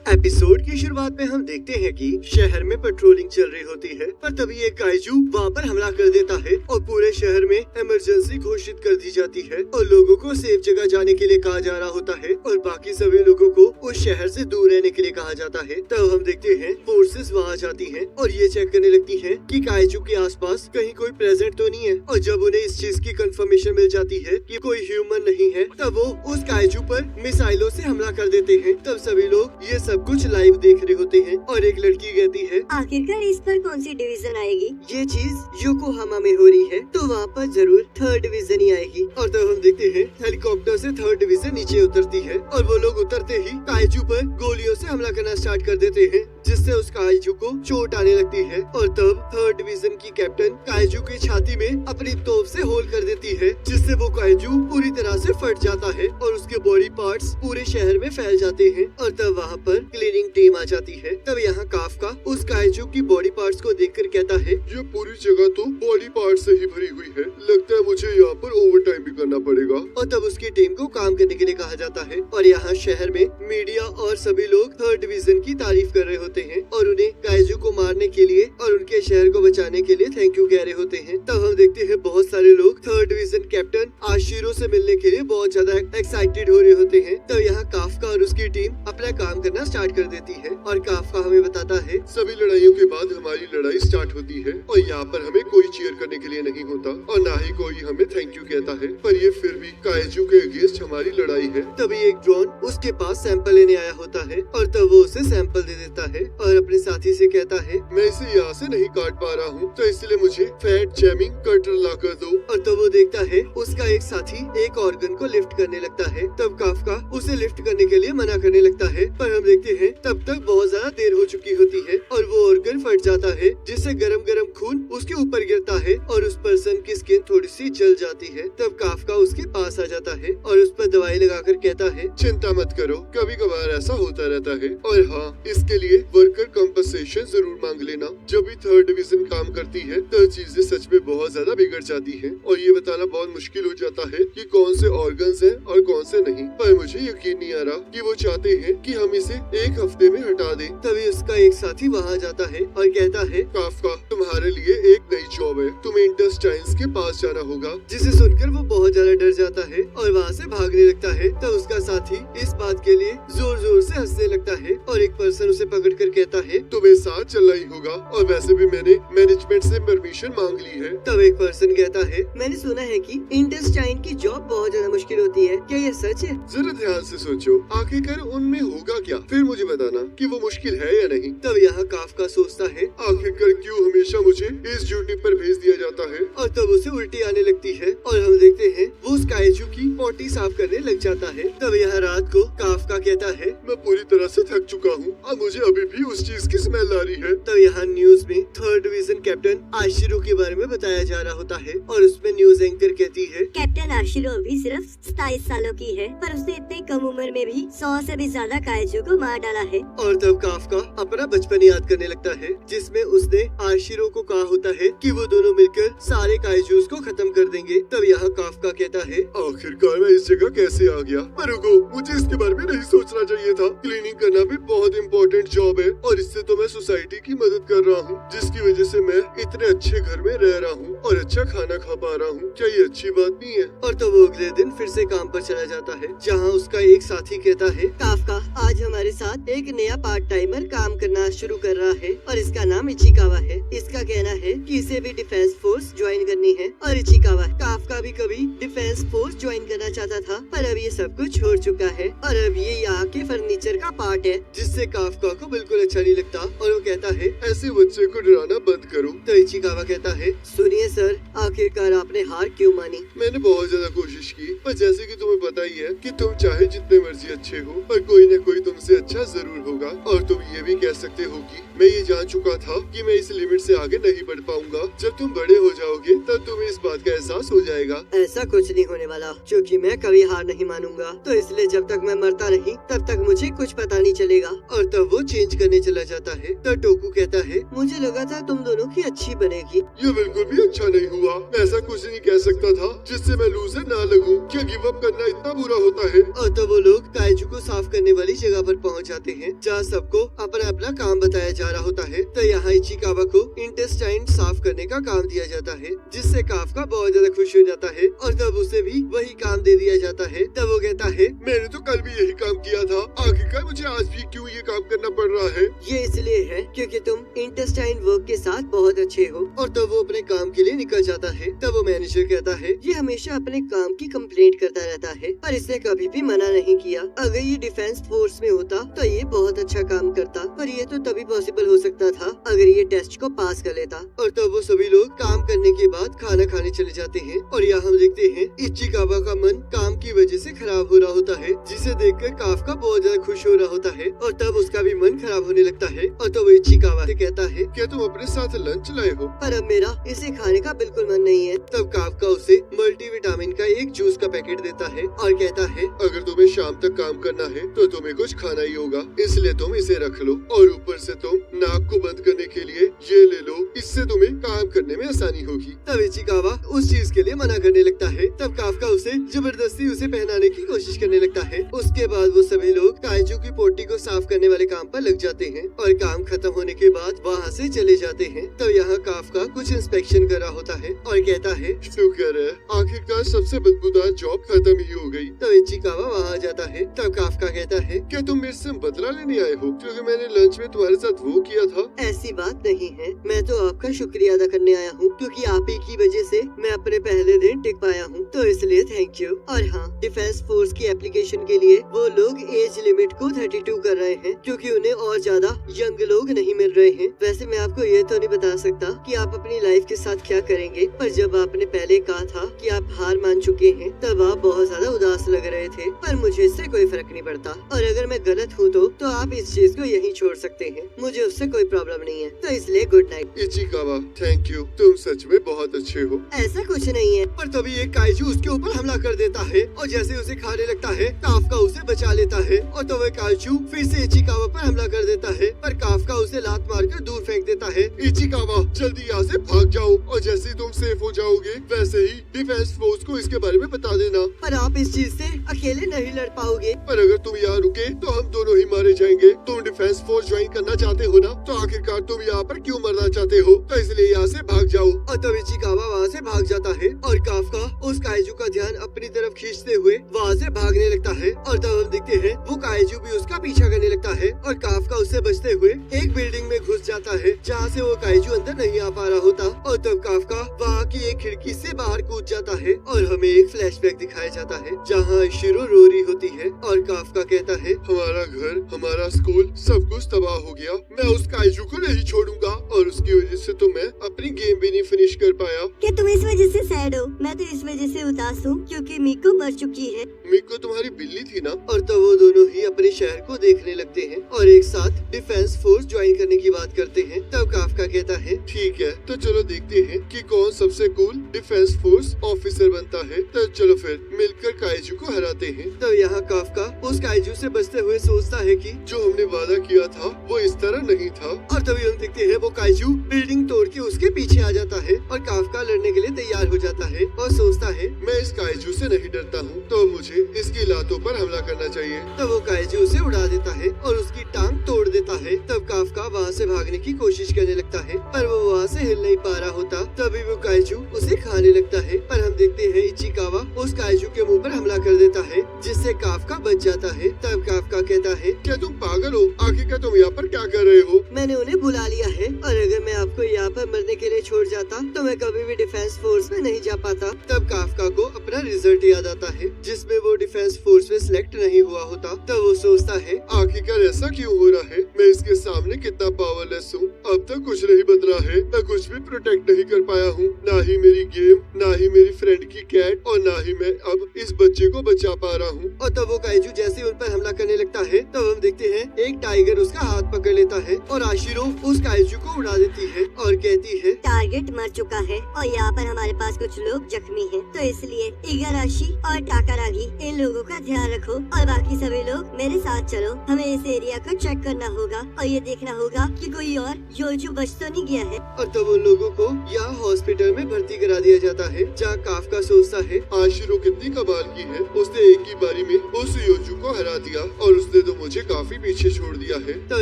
Episode की शुरुआत में हम देखते हैं कि शहर में पेट्रोलिंग चल रही होती है, पर तभी एक काइजू वहाँ पर हमला कर देता है और पूरे शहर में इमरजेंसी घोषित कर दी जाती है और लोगों को सेफ जगह जाने के लिए कहा जा रहा होता है और बाकी सभी लोगों को उस शहर से दूर रहने के लिए कहा जाता है। तब हम देखते हैं फोर्सेस वहाँ जाती हैं और ये चेक करने लगती हैं कि काइजू के आसपास कहीं कोई प्रेजेंट तो नहीं है, और जब उन्हें इस चीज की कंफर्मेशन मिल जाती है कि कोई ह्यूमन नहीं है, तब वो उस काइजू पर मिसाइलों से हमला कर देते हैं। तब सभी लोग ये सब कुछ लाइव देख रहे होते हैं और एक लड़की कहती है, आखिरकार इस पर कौन सी डिवीजन आएगी? ये चीज योकोहामा में हो रही है तो वहाँ पर जरूर थर्ड डिवीजन ही आएगी। और तब हम देखते हैं हेलीकॉप्टर से थर्ड डिवीजन नीचे उतरती है और वो लोग उतरते ही काइजू पर गोलियों से हमला करना स्टार्ट कर देते हैं, जिससे उस काइजू को चोट आने लगती है। और तब थर्ड डिवीजन की कैप्टन काइजू की छाती में अपनी तोप से होल कर देती है, जिससे वो काइजू पूरी तरह से फट जाता है और उसके बॉडी पार्ट्स पूरे शहर में फैल जाते हैं। और तब वहाँ पर क्लीनिंग टीम आ जाती है। तब यहाँ काफका उस काइजू की बॉडी पार्ट्स को देखकर कहता है, ये पूरी जगह तो बॉडी पार्ट से ही भरी हुई है, लगता है मुझे यहाँ पर ओवर टाइम भी करना पड़ेगा। और तब उसकी टीम को काम करने के लिए कहा जाता है और यहाँ शहर में मीडिया और सभी लोग थर्ड डिवीजन की तारीफ कर रहे होते हैं और उन्हें काइजू को मारने के लिए और उनके शहर को बचाने के लिए थैंक यू कह रहे होते हैं। तब हम देखते हैं बहुत सारे लोग थर्ड डिवीजन कैप्टन आशिरो से मिलने के लिए बहुत ज्यादा एक्साइटेड हो रहे होते हैं। तब यहाँ काफका और उसकी टीम अपना काम करना स्टार्ट कर देती है और काफका हमें बताता है, सभी लड़ाइयों के बाद हमारी लड़ाई स्टार्ट होती है और यहाँ पर हमें कोई चीयर करने के लिए नहीं होता और ना ही कोई हमें थैंक यू कहता है, पर ये फिर भी काइजू के अगेंस्ट हमारी लड़ाई है। तभी एक ड्रोन उसके पास सैंपल लेने आया होता है और तब वो उसे सैंपल दे देता है और अपने साथी से कहता है, मैं इसे यहाँ से नहीं काट पा रहा हूँ, तो इसलिए मुझे फैट जैमिंग कटर ला कर दो। और तब वो देखता है उसका एक साथी एक ऑर्गन को लिफ्ट करने लगता है। तब काफका उसे लिफ्ट करने के लिए मना करने लगता है, पर हम देखते हैं तब तक बहुत ज्यादा देर हो चुकी होती है और वो ऑर्गन फट जाता है, जिससे गरम गरम खून उसके ऊपर गिरता है और उस पर्सन की स्किन थोड़ी सी जल जाती है। तब काफका उसके पास आ जाता है और उस पर दवाई लगाकर कहता है, चिंता मत करो, कभी कभार ऐसा होता रहता है, और हाँ, इसके लिए वर्कर कॉम्पनसेशन जरूर मांग लेना। जब भी थर्ड डिवीजन काम करती है तो चीजें सच में बहुत ज्यादा बिगड़ जाती है और ये बताना बहुत मुश्किल हो जाता है कि कौन से ऑर्गन्स हैं और कौन से नहीं। पर मुझे यकीन नहीं आ रहा कि वो चाहते हैं कि हम इसे एक हफ्ते में हटा दें। तभी उसका एक साथी वहाँ जाता है और कहता है, काफका, तुम्हारे लिए एक नई जॉब है, तुम्हें इंटेस्टाइन्स के पास जाना होगा। जिसे सुनकर वो बहुत ज्यादा डर जाता है और वहाँ से भागने लगता है। तब उसका साथी इस बात के लिए जोर जोर से हंसने लगता है और एक पर्सन उसे पकड़कर कहता है, तुम्हें साथ चलना ही होगा, और वैसे भी मैंने मैनेजमेंट से परमिशन मांग ली है। तब एक पर्सन कहता है, मैंने सुना है कि इंटेस्टाइन की जॉब बहुत ज्यादा मुश्किल होती है, क्या ये सच है? जरा ध्यान से सोचो, आखिरकार उनमें होगा क्या, फिर मुझे बताना कि वो मुश्किल है या नहीं। तब यहाँ काफका सोचता है, आखिरकार क्यों हमेशा मुझे इस ड्यूटी पर भेज दिया जाता है। और तब उसे उल्टी आने लगती है और हम देखते हैं वो उस काइजू की पोटी साफ करने लग जाता है। तब यहाँ रात को काफका कहता है, मैं पूरी तरह से थक चुका हूँ और मुझे अभी भी उस चीज की स्मेल आ रही है। तब यहाँ न्यूज में थर्ड डिवीजन कैप्टन आशिरो के बारे में बताया जा रहा होता है और उसमें न्यूज एंकर कहती है, कैप्टन आशिरो अभी सिर्फ 27 सालों की है, पर उसने इतनी कम उम्र में भी 100 से भी ज्यादा काइजू को मार डाला है। और तब काफका अपना बचपन याद करने लगता है, जिसमें उसने आशिरो को कहा होता है कि वो दोनों मिलकर सारे काइजूस को खत्म कर देंगे। तब यहाँ काफका कहता है, आखिरकार मैं इस जगह कैसे आ गया, पर रुको, मुझे इसके बारे में नहीं सोचना चाहिए था। क्लीनिंग करना भी बहुत इम्पोर्टेंट जॉब है और इससे तो मैं सोसाइटी की मदद कर रहा हूँ, जिसकी वजह से मैं इतने अच्छे घर में रह रहा हूँ और अच्छा खाना खा पा रहा हूँ। क्या ये अच्छी बात नहीं है? और तब वो अगले दिन फिर से काम पर चला जाता है, जहाँ उसका एक साथी कहता है, काफका आज हमारे साथ एक नया पार्ट टाइमर काम करना शुरू कर रहा है और इसका नाम इचिकावा है। इसका कहना है कि इसे भी डिफेंस फोर्स ज्वाइन करनी है। और इचिकावा काफका भी कभी डिफेंस फोर्स ज्वाइन करना चाहता था, पर अब ये सब कुछ छोड़ चुका है और अब ये यहाँ के फर्नीचर का पार्ट है, जिससे काफका को बिल्कुल अच्छा नहीं लगता और वो कहता है, ऐसे बच्चे को डराना बंद करो। तो इचिकावा कहता है, सुनिए सर, आखिरकार आपने हार क्यों मानी? मैंने बहुत ज्यादा कोशिश की, पर जैसे कि तुम्हें पता ही है कि तुम चाहे जितने मर्जी अच्छे हो, पर कोई न कोई तुमसे अच्छा जरूर होगा। और तुम ये भी कह सकते हो कि मैं ये जान चुका था कि मैं इस लिमिट से आगे नहीं बढ़ पाऊंगा। जब तुम बड़े हो जाओगे तब तुम्हें इस बात का एहसास हो जाएगा। ऐसा कुछ नहीं होने वाला, क्योंकि मैं कभी हार नहीं मानूंगा। तो इसलिए जब तक मैं मरता नहीं तब तक मुझे कुछ पता नहीं चलेगा। बनेगा। और तब वो चेंज करने चला जाता है। तो टोकू कहता है, मुझे लगा था तुम दोनों की अच्छी बनेगी। ये बिल्कुल भी अच्छा नहीं हुआ। मैं ऐसा कुछ नहीं कह सकता था जिससे मैं लूजर ना लगूं। क्या गिव अप करना इतना बुरा होता है? और तब वो लोग काइजू को साफ करने वाली जगह पर पहुंच जाते हैं, जहाँ सबको अपना अपना काम बताया जा रहा होता है। तो यहाँ इचिकावा को इंटेस्टाइन साफ करने का काम दिया जाता है, जिससे काफका बहुत ज्यादा खुश हो जाता है और तब उसे भी वही काम दे दिया जाता है। तब वो कहता है, मैंने तो कल भी यही काम किया था, आखिरकार मुझे आज भी क्यों ये काम करना पड़ रहा है? ये इसलिए है क्योंकि तुम इंटेस्टाइन वर्क के साथ बहुत अच्छे हो। और तब वो अपने काम के लिए निकल जाता है। तब वो मैनेजर कहता है, ये हमेशा अपने काम की कंप्लेंट करता रहता है, पर इसने कभी भी मना नहीं किया। अगर ये डिफेंस फोर्स में होता तो ये बहुत अच्छा काम करता, पर ये तो तभी पॉसिबल हो सकता था अगर ये टेस्ट को पास कर लेता। और तब वो सभी लोग काम करने के बाद खाना खाने चले जाते हैं। और यहाँ हम देखते हैं इचिकावा का मन काम की वजह से खराब हो रहा होता है, जिसे देखकर काफका बहुत ज्यादा खुश हो रहा होता है। और तब उसका भी मन खराब होने लगता है। और तब वो इचिकावा से कहता है, क्या तुम अपने साथ लंच लाए हो? पर अब मेरा इसे खाने का बिल्कुल मन नहीं है। तब काफका उसे मल्टीविटामिन का एक जूस का पैकेट देता है और कहता है, अगर तुम्हें शाम तक काम करना है तो तुम्हें कुछ खाना ही होगा, इसलिए तुम इसे रख लो। और ऊपर से तुम नाक को बंद करने के लिए ये ले लो, इससे तुम्हें काम करने में आसानी होगी। तब इचिकावा उस चीज के लिए मना करने लगता है। तब काफका उसे जबरदस्ती उसे पहनाने की कोशिश करने लगता है। उसके बाद वो सभी लोग काइजू की पोटी को साफ करने वाले काम पर लग जाते हैं और काम खत्म होने के बाद वहाँ से चले जाते हैं। तब यहाँ काफका कुछ इंस्पेक्शन कर रहा होता है और कहता है, शुक्र है आखिरकार सबसे बदबूदार जॉब खत्म ही हो गई। तब इचिकावा वहाँ आ जाता है। तब काफका कहता है, क्या तुम मेरे से बदला लेने आए हो क्योंकि मैंने लंच में तुम्हारे साथ वो किया था? ऐसी बात नहीं है, मैं तो आपका शुक्रिया अदा करने आया हूँ, क्योंकि आप ही की वजह से मैं अपने पहले दिन टिक पाया हूँ, तो इसलिए थैंक यू। और हाँ, डिफेंस फोर्स की एप्लीकेशन के लिए वो लोग एज लिमिट को 32 कर रहे हैं, क्योंकि उन्हें और ज्यादा यंग लोग नहीं मिल रहे हैं। वैसे मैं आपको ये तो नहीं बता सकता कि आप अपनी लाइफ के साथ क्या करेंगे, पर जब आपने पहले कहा था कि आप हार मान चुके हैं, तब आप बहुत ज्यादा उदास लग रहे थे, पर मुझे इससे कोई फर्क नहीं पड़ता। और अगर मैं गलत हूँ तो आप इस चीज को यहीं छोड़ सकते हैं, मुझे उससे कोई प्रॉब्लम नहीं है। तो इसलिए good night. Ichikawa, thank you, तुम सच में बहुत अच्छे हो। ऐसा कुछ नहीं है। पर तभी एक काइजू उसके ऊपर हमला कर देता है और जैसे उसे खाने लगता है, काफका उसे बचा लेता है। और तब वह काइजू फिर से इचिकावा पर हमला कर देता है, पर काफका उसे लात मारकर दूर फेंक देता है। इचिकावा, जल्दी यहाँ से भाग जाओ और जैसे ही तुम सेफ हो जाओगे वैसे ही डिफेंस फोर्स को इसके बारे में बता देना। पर आप इस चीज से अकेले नहीं लड़ पाओगे। पर अगर तुम यहाँ रुके तो हम दोनों ही मारे जाएंगे। तुम डिफेंस फोर्स ज्वाइन करना चाहते हो ना, तो आखिरकार तुम यहाँ पर क्यों मरना चाहते हो? तो इसलिए यहाँ से भाग जाओ। और तब इचिकावा वहाँ से भाग जाता है और काफका उस काइजू का ध्यान अपनी तरफ खींचते हुए वहाँ से भागने लगता है। और तब हम देखते हैं वो काइजू भी उसका पीछा करने लगता है और काफका उससे बचते हुए एक बिल्डिंग में घुस जाता है, जहाँ से वो काइजू अंदर नहीं आ पा रहा होता। और तब काफका वहाँ की एक खिड़की से बाहर कूद जाता है और हमें एक फ्लैशबैक दिखाया जाता है, जहाँ शिरो रो रही होती है और काफका कहता है, हमारा घर, हमारा स्कूल, सब कुछ तबाह हो गया। मैं उस काइजू को नहीं छोड़ूंगा और उसकी वजह से तो मैं अपनी गेम भी नहीं फिनिश कर पाया। क्या तुम इस वजह से सैड हो? मैं तो इस वजह से उदास हूँ क्योंकि मीको मर चुकी है। मीको तुम्हारी बिल्ली थी ना? और तब वो दोनों ही अपने शहर को देखने लगते हैं और एक साथ डिफेंस फोर्स ज्वाइन करने की बात करते हैं। तब काफका कहता है, ठीक है, तो चलो देखते हैं कि कौन सबसे कूल डिफेंस फोर्स ऑफिसर बनता है। तो चलो फिर मिलकर काइजू को हराते हैं। तब यहाँ काफका उस काइजू से बचते हुए सोचता है कि जो हमने वादा किया था वो इस तरह नहीं था। और तभी हम देखते हैं वो काइजू बिल्डिंग तोड़ के उसके पीछे आ जाता है और काफका लड़ने के लिए तैयार हो जाता है और सोचता है, मैं इस काइजू से नहीं डरता हूँ, तो मुझे इसकी लातों पर हमला करना चाहिए। तब वो काइजू उसे उड़ा देता है और उसकी टांग तोड़ देता है। तब काफका वहाँ से भागने की कोशिश करने लगता है, पर वो वहाँ से हिल नहीं पा रहा होता। तभी वो काइजू उसे खाने लगता है, पर हम देखते हैं इचिकावा उस काइजू के मुंह पर हमला कर देता है, जिससे काफका बच जाता है। तब काफका कहता है, क्या तुम पागल हो? आखिरकार तुम यहाँ पर क्या कर रहे हो? मैंने उन्हें बुला लिया है और अगर मैं आपको यहाँ पर मरने के लिए छोड़ जाता तो मैं कभी भी डिफेंस फोर्स में नहीं जा पाता। तब काफका को अपना रिजल्ट याद आता है, जिसमें वो डिफेंस फोर्स में सिलेक्ट नहीं हुआ होता। तब वो सोचता है, आखिरकार ऐसा क्यों हो रहा है? मैं इसके सामने कितना पावरलेस हूँ। अब तक कुछ नहीं बदला है, मैं कुछ भी प्रोटेक्ट नहीं कर पाया हूँ, ना ही मेरी गेम, ना ही मेरी फ्रेंड की कैट, और ना ही मैं अब इस बच्चे को बचा पा रहा हूँ। और तब वो काइजू जैसे उन पर हमला करने लगता है, तब हम देखते हैं एक टाइगर उसका हाथ पकड़ लेता है और आशिरो उस काइजू को उड़ा देती है और कहती है, टारगेट मर चुका है और यहाँ पर हमारे पास कुछ लोग जख्मी हैं, तो इसलिए इगाराशी और टाकारागी, इन लोगों का ध्यान रखो और बाकी सभी लोग मेरे साथ चलो। हमें इस एरिया को चेक करना होगा और ये देखना होगा कि कोई और योजू बच तो नहीं गया है। और तब उन लोगों को यहाँ हॉस्पिटल में भर्ती करा दिया जाता है, जहाँ काफका सोचता है आशिरो कितनी कमाल की है, उसने एक ही बारी में उस योजू को हरा दिया और उसने तो मुझे काफी पीछे छोड़ दिया है। तो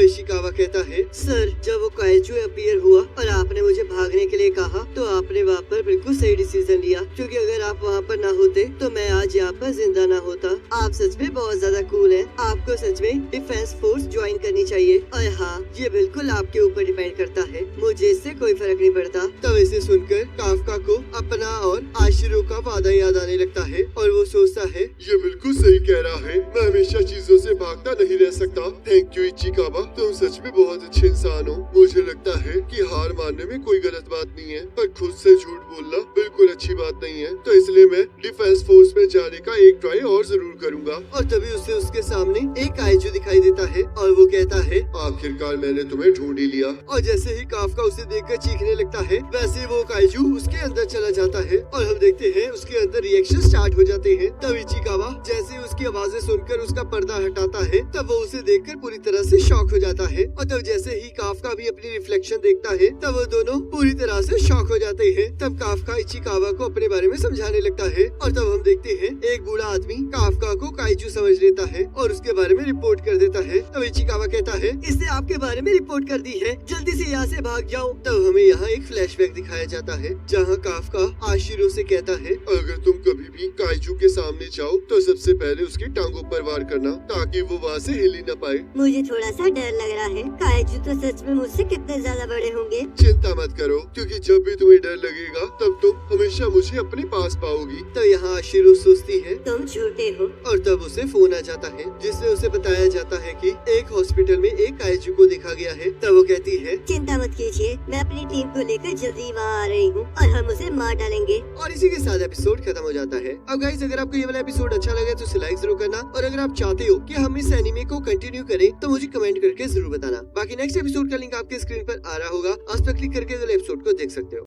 इशिकावा कहता है, सर जब वो काइजू अपीयर हुआ और आपने मुझे भागने के लिए कहा तो आपने वहाँ पर बिल्कुल सही डिसीजन लिया, क्योंकि अगर आप वहाँ पर ना होते तो मैं आज यहाँ पर जिंदा ना होता। आप सच में बहुत ज्यादा कूल हैं। आपको सच में डिफेंस फोर्स ज्वाइन करनी चाहिए। और हाँ, ये बिल्कुल आपके ऊपर डिपेंड करता है, मुझे इससे कोई फर्क नहीं पड़ता। तब इसे सुनकर काफका को अपना और आशिरो का वादा याद आने लगता है और वो सोचता है, ये बिल्कुल सही कह रहा है, मैं हमेशा चीजों से भागता नहीं रह सकता। थैंक यू इचिकावा, तुम सच में बहुत अच्छे इंसान हो। मुझे लगता है कि हार मानने में कोई गलत बात नहीं है, पर खुद से झूठ बोलना बिल्कुल अच्छी बात नहीं है। तो इसलिए मैं डिफेंस फोर्स में जाने का एक ट्राई और जरूर करूंगा। और तभी उसे उसके सामने एक काइजू दिखाई देता है और वो कहता है, आखिरकार मैंने तुम्हें ढूंढ ही लिया। और जैसे ही काफका उसे देखकर चीखने लगता है, वैसे वो काइजू उसके अंदर चला जाता है और हम देखते हैं उसके अंदर रिएक्शन स्टार्ट हो जाते हैं। तब इचिकावा जैसे ही उसकी आवाजें सुनकर उसका पर्दा हटाता है, तब वो उसे देखकर पूरी तरह से शॉक हो जाता है। और तब जैसे ही काफका भी अपनी रिफ्लेक्शन देखता है, तब वो दोनों पूरी तरह से शॉक हो जाते हैं। तब काफका इचिकावा को अपने बारे में समझाने लगता है और तब हम देखते हैं एक बूढ़ा आदमी काफका को काइजू समझ लेता है और उसके बारे में रिपोर्ट कर देता है। तब इचिकावा कहता है, इसने आपके बारे में रिपोर्ट कर दी है, जल्दी से यहाँ से भाग जाओ। तब हमें यहाँ एक फ्लैशबैक दिखाया जाता है, जहाँ काफका आशिरो से कहता है, अगर तुम कभी भी काइजू के सामने जाओ तो सबसे पहले उसकी टांगों पर वार करना, ताकि वो वहाँ से हिल ही न पाए। मुझे थोड़ा सा डर लग रहा है, काइजू तो सच में मुझसे कितने ज्यादा बड़े होंगे। चिंता मत करो, क्योंकि जब भी तुम्हें डर लगेगा तब तुम हमेशा मुझे अपने पास पाओगी। तो यहाँ आशिरो सोचती है, तुम झूठे हो। और तब उसे फोन आ जाता है, जिससे उसे बताया जाता है कि एक हॉस्पिटल में एक काइजू को देखा गया है। तब वो कहती है, चिंता मत कीजिए, मैं अपनी टीम को लेकर जल्दी वहाँ आ रही हूँ और हम उसे मार डालेंगे। और इसी के साथ एपिसोड खत्म हो जाता है। अब गाइस, अगर आपको ये वाला एपिसोड अच्छा लगा तो उसे लाइक जरूर करना, और अगर आप चाहते हो कि हम इस एनिमे को कंटिन्यू करें तो मुझे कमेंट करके जरूर बताना। बाकी नेक्स्ट एपिसोड का लिंक आपके स्क्रीन पर आ रहा होगा, उस पर क्लिक करके अगले एपिसोड को देख सकते हो।